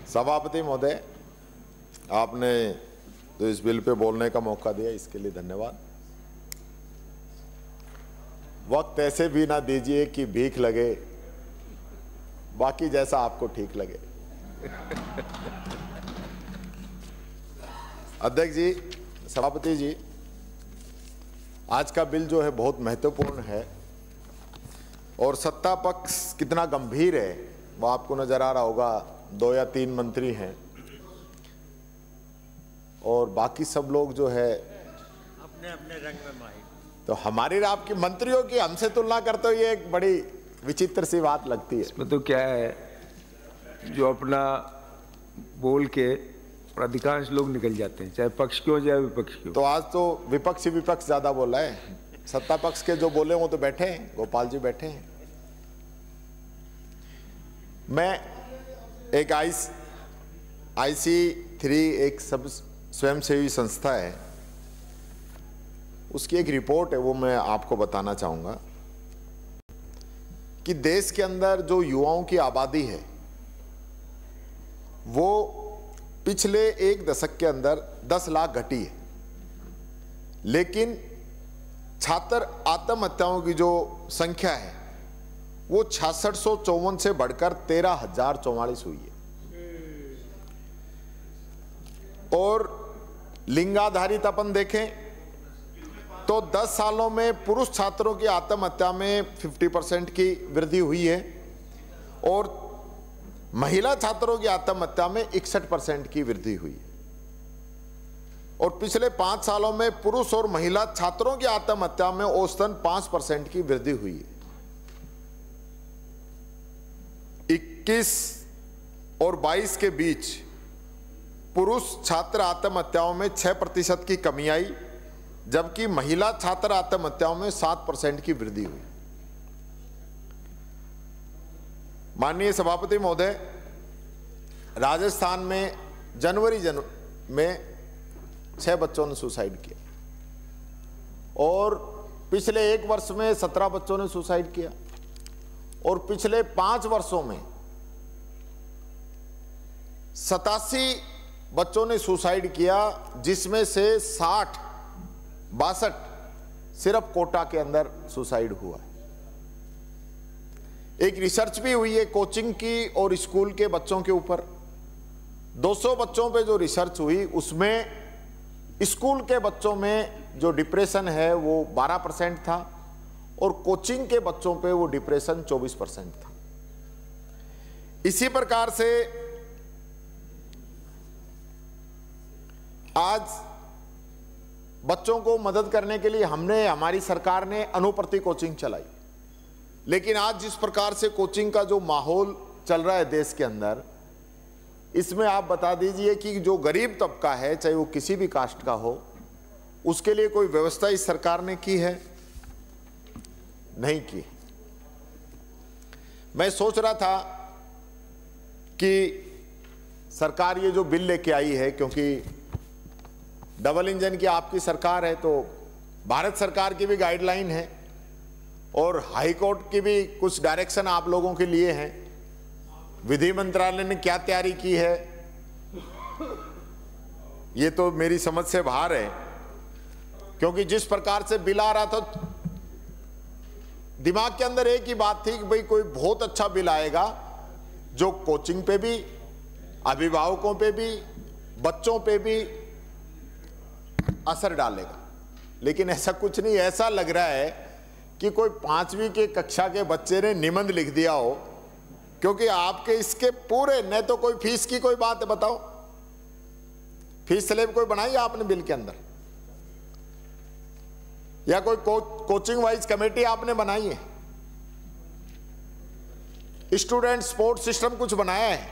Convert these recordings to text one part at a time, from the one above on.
सभापति महोदय, आपने जो इस बिल पे बोलने का मौका दिया इसके लिए धन्यवाद। वक्त ऐसे भी ना दीजिए कि भीख लगे, बाकी जैसा आपको ठीक लगे। अध्यक्ष जी, सभापति जी, आज का बिल जो है बहुत महत्वपूर्ण है और सत्ता पक्ष कितना गंभीर है वो आपको नजर आ रहा होगा। 2 या 3 मंत्री हैं और बाकी सब लोग जो है अपने अपने रंग में माहिर। तो हमारी आपकी मंत्रियों की हमसे तुलना करते हो, ये एक बड़ी विचित्र सी बात लगती है। इसमें तो क्या है, जो अपना बोल के और अधिकांश लोग निकल जाते हैं, चाहे पक्ष क्यों चाहे विपक्ष क्यों। तो आज तो विपक्ष ज्यादा बोल रहा है, सत्ता पक्ष के जो बोले वो तो बैठे हैं, गोपाल जी बैठे हैं। मैं एक IC3 एक सब स्वयंसेवी संस्था है, उसकी एक रिपोर्ट है, वो मैं आपको बताना चाहूंगा कि देश के अंदर जो युवाओं की आबादी है वो पिछले 1 दशक के अंदर 10 लाख घटी है, लेकिन छात्र आत्महत्याओं की जो संख्या है वो 6654 से बढ़कर 13,044 हुई है। और लिंगाधारित अपन देखें तो 10 सालों में पुरुष छात्रों की आत्महत्या में 50% की वृद्धि हुई है और महिला छात्रों की आत्महत्या में 61% की वृद्धि हुई है। और पिछले 5 सालों में पुरुष और महिला छात्रों की आत्महत्या में औसतन 5% की वृद्धि हुई है। 21 और 22 के बीच पुरुष छात्र आत्महत्याओं में 6% की कमी आई, जबकि महिला छात्र आत्महत्याओं में 7% की वृद्धि हुई। माननीय सभापति महोदय, राजस्थान में जनवरी में 6 बच्चों ने सुसाइड किया और पिछले 1 वर्ष में 17 बच्चों ने सुसाइड किया और पिछले 5 वर्षों में 87 बच्चों ने सुसाइड किया, जिसमें से 62 सिर्फ कोटा के अंदर सुसाइड हुआ है। एक रिसर्च भी हुई है कोचिंग की और स्कूल के बच्चों के ऊपर। 200 बच्चों पे जो रिसर्च हुई उसमें स्कूल के बच्चों में जो डिप्रेशन है वो 12% था और कोचिंग के बच्चों पे वो डिप्रेशन 24% था। इसी प्रकार से आज बच्चों को मदद करने के लिए हमारी सरकार ने अनुप्रति कोचिंग चलाई, लेकिन आज जिस प्रकार से कोचिंग का जो माहौल चल रहा है देश के अंदर, इसमें आप बता दीजिए कि जो गरीब तबका है, चाहे वो किसी भी कास्ट का हो, उसके लिए कोई व्यवस्था इस सरकार ने की है? नहीं की। मैं सोच रहा था कि सरकार ये जो बिल लेके आई है, क्योंकि डबल इंजन की आपकी सरकार है, तो भारत सरकार की भी गाइडलाइन है और हाई कोर्ट की भी कुछ डायरेक्शन आप लोगों के लिए हैं। विधि मंत्रालय ने क्या तैयारी की है ये तो मेरी समझ से बाहर है, क्योंकि जिस प्रकार से बिल आ रहा था दिमाग के अंदर एक ही बात थी कि भाई कोई बहुत अच्छा बिल आएगा जो कोचिंग पे भी, अभिभावकों पे भी, बच्चों पे भी असर डालेगा। लेकिन ऐसा कुछ नहीं। ऐसा लग रहा है कि कोई 5वीं के कक्षा के बच्चे ने निबंध लिख दिया हो, क्योंकि आपके इसके पूरे न तो कोई फीस की कोई बात है, बताओ फीस स्लेब कोई बनाई आपने बिल के अंदर, या कोई कोचिंग वाइज कमेटी आपने बनाई है, स्टूडेंट सपोर्ट सिस्टम कुछ बनाया है,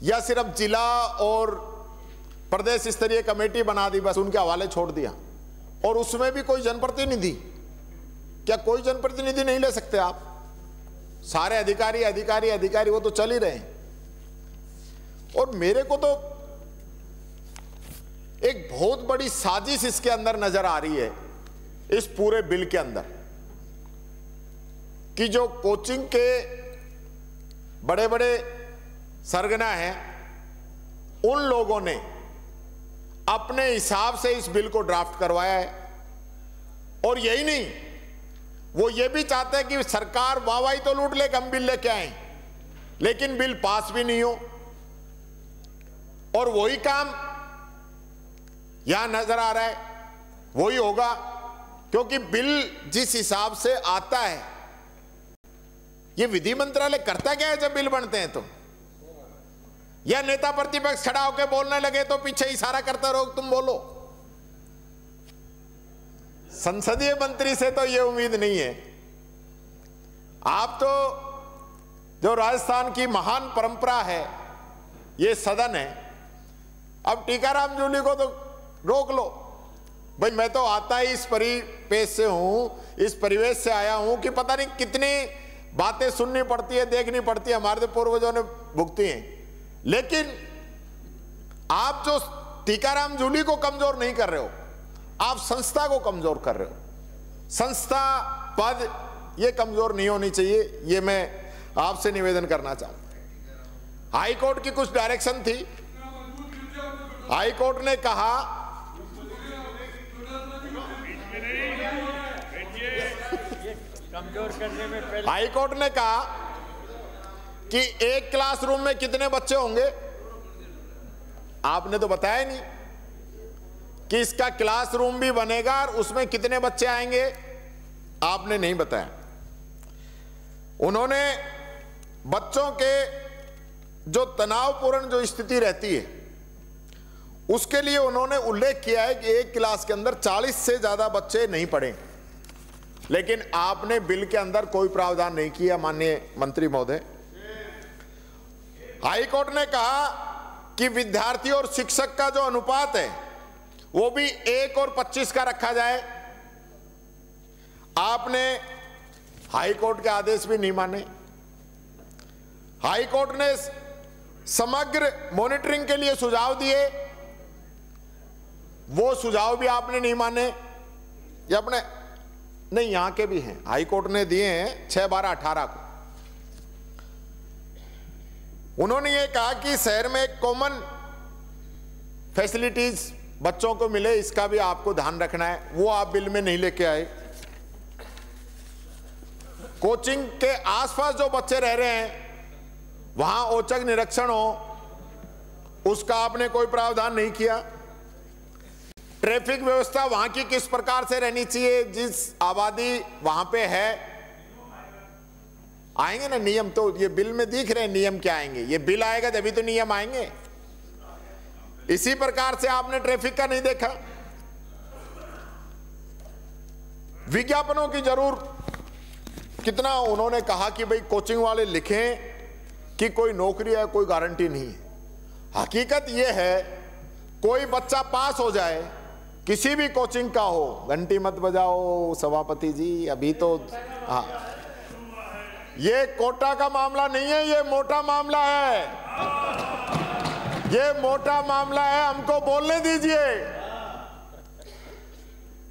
या सिर्फ जिला और प्रदेश स्तरीय कमेटी बना दी, बस उनके हवाले छोड़ दिया। और उसमें भी कोई जनप्रतिनिधि, क्या कोई जनप्रतिनिधि नहीं ले सकते आप? सारे अधिकारी वो तो चल ही रहे हैं। और मेरे को तो एक बहुत बड़ी साजिश इसके अंदर नजर आ रही है, इस पूरे बिल के अंदर, कि जो कोचिंग के बड़े बड़े सरगना हैं, उन लोगों ने अपने हिसाब से इस बिल को ड्राफ्ट करवाया है। और यही नहीं, वो ये भी चाहते हैं कि सरकार वाहवाही तो लूट ले, हम बिल लेके आए, लेकिन बिल पास भी नहीं हो। और वही काम यहां नजर आ रहा है, वही होगा, क्योंकि बिल जिस हिसाब से आता है, ये विधि मंत्रालय करता क्या है जब बिल बनते हैं तो? या नेता प्रतिपक्ष खड़ा होकर बोलने लगे तो पीछे इशारा करता रहो तुम बोलो। संसदीय मंत्री से तो ये उम्मीद नहीं है। आप तो जो राजस्थान की महान परंपरा है, ये सदन है, अब टीकाराम जूली को तो रोक लो भाई। मैं तो आता ही इस परिवेश से हूं, इस परिवेश से आया हूं कि पता नहीं कितनी बातें सुननी पड़ती है, देखनी पड़ती है, हमारे पूर्वजों ने भुगती हैं। लेकिन आप जो टीकाराम जूली को कमजोर नहीं कर रहे हो, आप संस्था को कमजोर कर रहे हो। संस्था पद ये कमजोर नहीं होनी चाहिए, ये मैं आपसे निवेदन करना चाहूंगा। हाई कोर्ट की कुछ डायरेक्शन थी, हाई कोर्ट ने कहा कमजोर करने में पहले हाई कोर्ट ने कहा कि एक क्लासरूम में कितने बच्चे होंगे, आपने तो बताया नहीं कि इसका क्लासरूम भी बनेगा और उसमें कितने बच्चे आएंगे, आपने नहीं बताया। उन्होंने बच्चों के जो तनावपूर्ण जो स्थिति रहती है, उसके लिए उन्होंने उल्लेख किया है कि एक क्लास के अंदर 40 से ज्यादा बच्चे नहीं पढ़े। लेकिन आपने बिल के अंदर कोई प्रावधान नहीं किया माननीय मंत्री महोदय। हाई कोर्ट ने कहा कि विद्यार्थी और शिक्षक का जो अनुपात है वो भी 1 और 25 का रखा जाए। आपने हाई कोर्ट के आदेश भी नहीं माने। हाई कोर्ट ने समग्र मॉनिटरिंग के लिए सुझाव दिए, वो सुझाव भी आपने नहीं माने। ये अपने नहीं, यहां के भी हैं, हाई कोर्ट ने दिए हैं 6/12/18 को। उन्होंने ये कहा कि शहर में एक कॉमन फैसिलिटीज बच्चों को मिले, इसका भी आपको ध्यान रखना है, वो आप बिल में नहीं लेके आए। कोचिंग के आसपास जो बच्चे रह रहे हैं वहां औचक निरीक्षण हो, उसका आपने कोई प्रावधान नहीं किया। ट्रैफिक व्यवस्था वहां की किस प्रकार से रहनी चाहिए, जिस आबादी वहां पे है, आएंगे ना नियम, तो ये बिल में दिख रहे हैं नियम क्या आएंगे, ये बिल आएगा तभी तो नियम आएंगे। इसी प्रकार से आपने ट्रैफिक का नहीं देखा। विज्ञापनों की जरूर कितना उन्होंने कहा कि भाई कोचिंग वाले लिखें कि कोई नौकरी है, कोई गारंटी नहीं है। हकीकत यह है कोई बच्चा पास हो जाए, किसी भी कोचिंग का हो, घंटी मत बजाओ सभापति जी, अभी तो हाँ, ये कोटा का मामला नहीं है, ये मोटा मामला है, ये मोटा मामला है। हमको बोलने दीजिए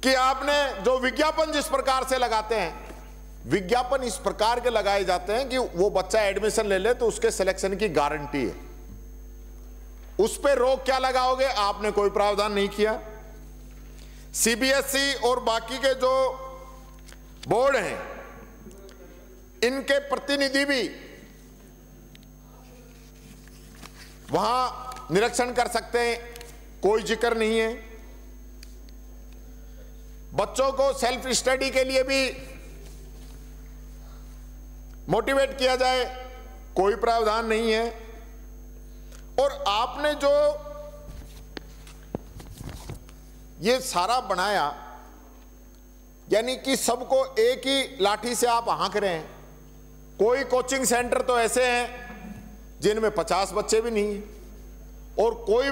कि आपने जो विज्ञापन जिस प्रकार से लगाते हैं, विज्ञापन इस प्रकार के लगाए जाते हैं कि वो बच्चा एडमिशन ले ले तो उसके सिलेक्शन की गारंटी है। उस पे रोक क्या लगाओगे, आपने कोई प्रावधान नहीं किया। सीबीएसई और बाकी के जो बोर्ड हैं, इनके प्रतिनिधि भी वहां निरीक्षण कर सकते हैं, कोई जिक्र नहीं है। बच्चों को सेल्फ स्टडी के लिए भी मोटिवेट किया जाए, कोई प्रावधान नहीं है। और आपने जो ये सारा बनाया, यानी कि सबको एक ही लाठी से आप हाँक रहे हैं। कोई कोचिंग सेंटर तो ऐसे हैं जिनमें 50 बच्चे भी नहीं हैं, और कोई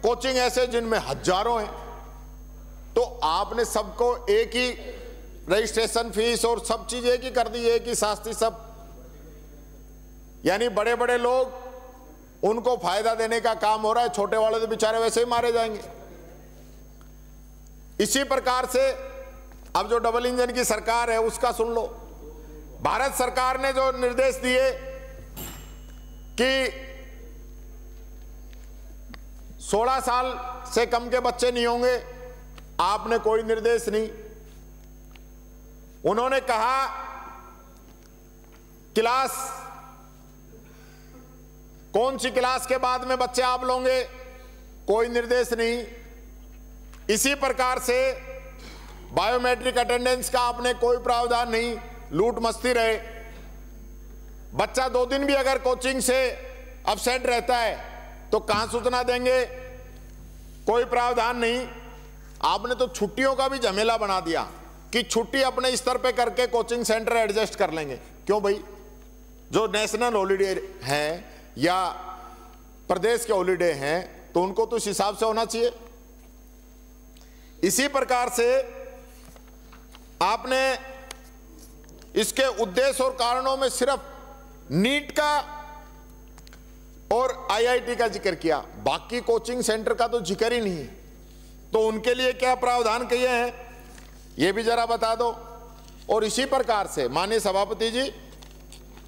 कोचिंग ऐसे जिनमें हजारों हैं। तो आपने सबको एक ही रजिस्ट्रेशन फीस और सब चीज एक ही कर दी, एक ही शास्त्री सब, यानी बड़े बड़े लोग उनको फायदा देने का काम हो रहा है, छोटे वाले तो बेचारे वैसे ही मारे जाएंगे। इसी प्रकार से अब जो डबल इंजन की सरकार है उसका सुन लो। भारत सरकार ने जो निर्देश दिए कि 16 साल से कम के बच्चे नहीं होंगे, आपने कोई निर्देश नहीं। उन्होंने कहा क्लास, कौन सी क्लास के बाद में बच्चे आप लोगे, कोई निर्देश नहीं। इसी प्रकार से बायोमेट्रिक अटेंडेंस का आपने कोई प्रावधान नहीं, लूट मस्ती रहे। बच्चा 2 दिन भी अगर कोचिंग से अब्सेंट रहता है तो कहां सूचना देंगे, कोई प्रावधान नहीं। आपने तो छुट्टियों का भी झमेला बना दिया कि छुट्टी अपने स्तर पे करके कोचिंग सेंटर एडजस्ट कर लेंगे। क्यों भाई, जो नेशनल हॉलीडे हैं या प्रदेश के हॉलीडे हैं तो उनको तो इस हिसाब से होना चाहिए। इसी प्रकार से आपने इसके उद्देश्य और कारणों में सिर्फ नीट का और आईआईटी का जिक्र किया, बाकी कोचिंग सेंटर का तो जिक्र ही नहीं है। तो उनके लिए क्या प्रावधान किए हैं ये भी जरा बता दो। और इसी प्रकार से माननीय सभापति जी,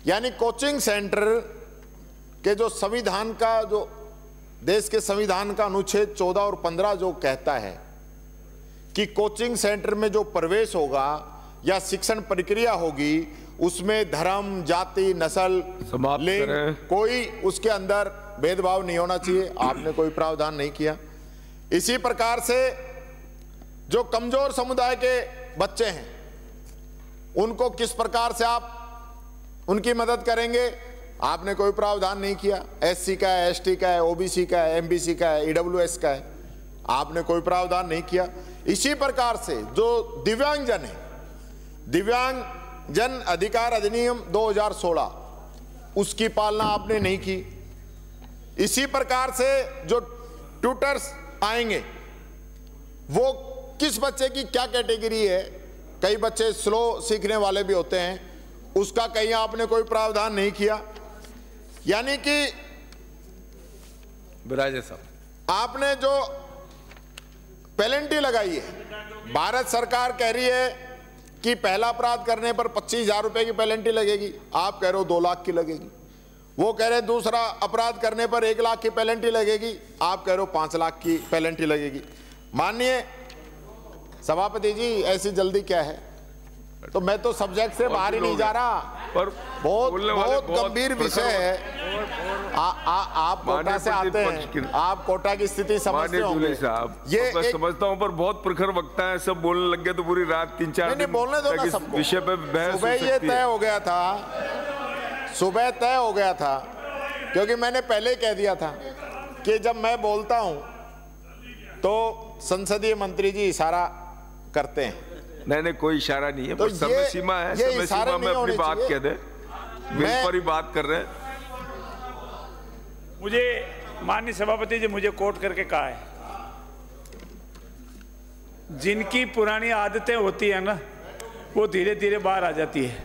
यानी कोचिंग सेंटर के जो संविधान का, जो देश के संविधान का अनुच्छेद 14 और 15 जो कहता है कि कोचिंग सेंटर में जो प्रवेश होगा या शिक्षण प्रक्रिया होगी उसमें धर्म, जाति, नस्ल, लिंग, कोई उसके अंदर भेदभाव नहीं होना चाहिए। आपने कोई प्रावधान नहीं किया। इसी प्रकार से जो कमजोर समुदाय के बच्चे हैं उनको किस प्रकार से आप उनकी मदद करेंगे, आपने कोई प्रावधान नहीं किया। एससी का है, एसटी का है, ओबीसी का है, एमबीसी का है, ईडब्ल्यूएस का है, आपने कोई प्रावधान नहीं किया। इसी प्रकार से जो दिव्यांगजन है, दिव्यांग जन अधिकार अधिनियम 2016 उसकी पालना आपने नहीं की। इसी प्रकार से जो ट्यूटर्स आएंगे वो किस बच्चे की क्या कैटेगरी है, कई बच्चे स्लो सीखने वाले भी होते हैं, उसका कहीं आपने कोई प्रावधान नहीं किया। यानी कि विराजे साहब आपने जो पेनल्टी लगाई है, भारत सरकार कह रही है कि पहला अपराध करने पर 25,000 रुपए की पेनल्टी लगेगी, आप कह रहे हो 2 लाख की लगेगी। वो कह रहे दूसरा अपराध करने पर 1 लाख की पेनल्टी लगेगी, आप कह रहे हो 5 लाख की पेनल्टी लगेगी। माननीय सभापति जी, ऐसी जल्दी क्या है? तो मैं तो सब्जेक्ट से बाहर ही नहीं जा रहा, पर बहुत गंभीर विषय है। आप कोटा से आते हैं, आप कोटा की स्थिति समझते होंगे साहब। ये समझता हूं, पर बहुत प्रखर वक्ता है, सब बोलने लग गए तो पूरी रात 3-4 दिन बोलने दो ना सबको। विषय पे बहस सुबह ये तय हो गया था, सुबह तय हो गया था, क्योंकि मैंने पहले कह दिया था कि जब मैं बोलता हूं तो संसदीय मंत्री जी इशारा करते हैं। नहीं, कोई इशारा नहीं है, तो समय सीमा है, समय सीमा में अपनी बात कह दे, बिल पर ही बात कर रहे हैं। मुझे माननीय सभापति जी मुझे कोट करके कहा है, जिनकी पुरानी आदतें होती है ना वो धीरे धीरे बाहर आ जाती है।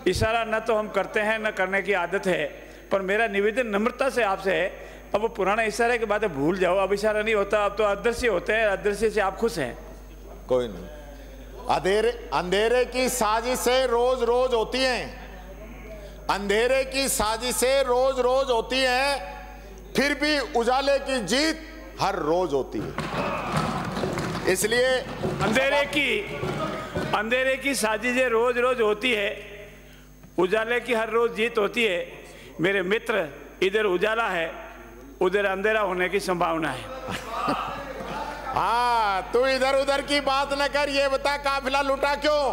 इशारा न तो हम करते हैं न करने की आदत है, पर मेरा निवेदन नम्रता से आपसे है, अब वो पुराना इशारे की बातें भूल जाओ। अब इशारा नहीं होता, अब तो अदृश्य होते हैं, अदृश्य से आप खुश हैं। कोई नहीं, अंधेरे की साजिशें रोज रोज होती हैं, अंधेरे की साजिशें रोज रोज होती हैं, फिर भी उजाले की जीत हर रोज होती है। इसलिए अंधेरे की साजिशें रोज रोज होती है, उजाले की हर रोज जीत होती है। मेरे मित्र, इधर उजाला है, उधर अंधेरा होने की संभावना है। हाँ, तू इधर उधर की बात न कर, ये बता काफिला लूटा क्यों?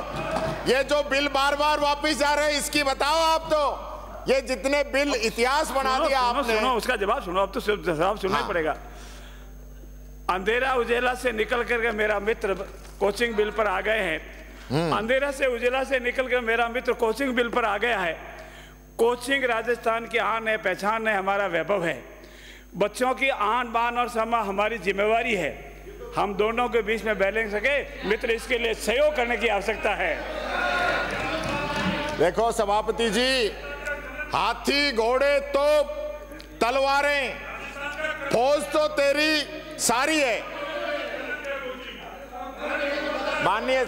ये जो बिल बार बार वापिस आ रहे हैं इसकी बताओ आप। तो ये जितने बिल इतिहास बना दिया आपने, सुनो उसका जवाब सुनो, अब तो जवाब सुनना ही पड़ेगा। अंधेरा उजेला से निकल करके मेरा मित्र कोचिंग बिल पर आ गए हैं। अंधेरा से उजेला से निकल कर मेरा मित्र कोचिंग बिल पर आ गया है। कोचिंग राजस्थान की आन है, पहचान है, हमारा वैभव है। बच्चों की आन बान और सम्मान हमारी जिम्मेवारी है। हम दोनों के बीच में बैलेंस सके मित्र, इसके लिए सहयोग करने की आवश्यकता है। देखो सभापति जी, हाथी घोड़े तो तलवारें, फौज तो तेरी सारी है। माननीय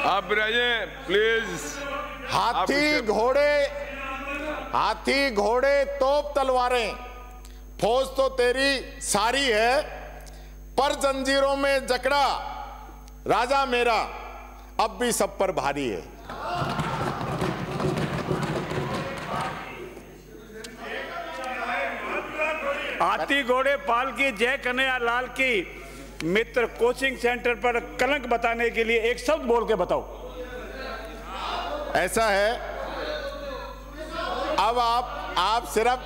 आप विराजे प्लीज। हाथी घोड़े हाथी घोड़े तोप तलवारें, फौज तो तेरी सारी है, पर जंजीरों में जकड़ा राजा मेरा अब भी सब पर भारी है। हाथी घोड़े पाल की जय कन्हैया लाल की मित्र कोचिंग सेंटर पर कलंक बताने के लिए एक शब्द बोल के बताओ। ऐसा है, अब आप सिर्फ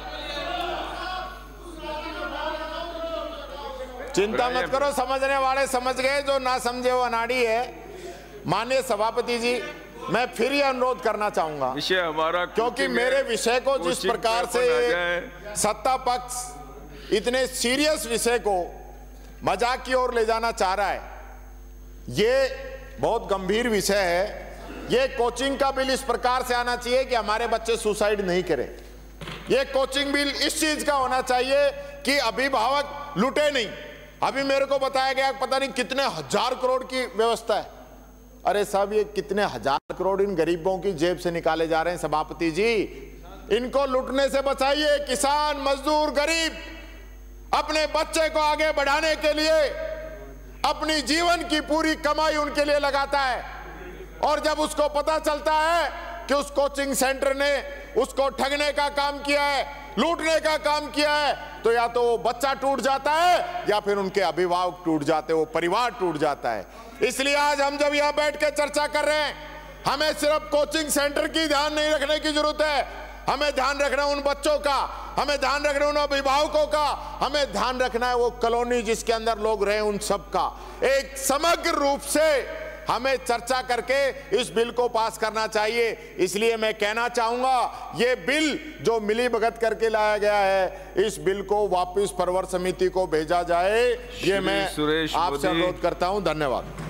चिंता मत करो, समझने वाले समझ गए, जो ना समझे वो अनाड़ी है। माननीय सभापति जी, मैं फिर ये अनुरोध करना चाहूंगा, विषय हमारा क्योंकि मेरे विषय को जिस प्रकार से सत्ता पक्ष इतने सीरियस विषय को मजाक की ओर ले जाना चाह रहा है, ये बहुत गंभीर विषय है। ये कोचिंग का बिल इस प्रकार से आना चाहिए कि हमारे बच्चे सुसाइड नहीं करें। ये कोचिंग बिल इस चीज का होना चाहिए कि अभिभावक लुटे नहीं। अभी मेरे को बताया गया पता नहीं कितने हजार करोड़ की व्यवस्था है। अरे साहब, ये कितने हजार करोड़ इन गरीबों की जेब से निकाले जा रहे हैं। सभापति जी, इनको लुटने से बचाइए। किसान, मजदूर, गरीब अपने बच्चे को आगे बढ़ाने के लिए अपनी जीवन की पूरी कमाई उनके लिए लगाता है, और जब उसको पता चलता है कि उस कोचिंग सेंटर ने उसको ठगने का काम किया है, लूटने का काम किया है, तो या तो वो बच्चा टूट जाता है या फिर उनके अभिभावक टूट जाते हैं, वो परिवार टूट जाता है। इसलिए आज हम जब यहां बैठ के चर्चा कर रहे हैं, हमें सिर्फ कोचिंग सेंटर की ध्यान नहीं रखने की जरूरत है, हमें ध्यान रखना उन बच्चों का, हमें ध्यान रखना उन अभिभावकों का, हमें ध्यान रखना है वो कॉलोनी जिसके अंदर लोग रहे उन सब का। एक समग्र रूप से हमें चर्चा करके इस बिल को पास करना चाहिए। इसलिए मैं कहना चाहूंगा, ये बिल जो मिलीभगत करके लाया गया है, इस बिल को वापस परवर समिति को भेजा जाए, ये मैं आपसे अनुरोध करता हूं। धन्यवाद।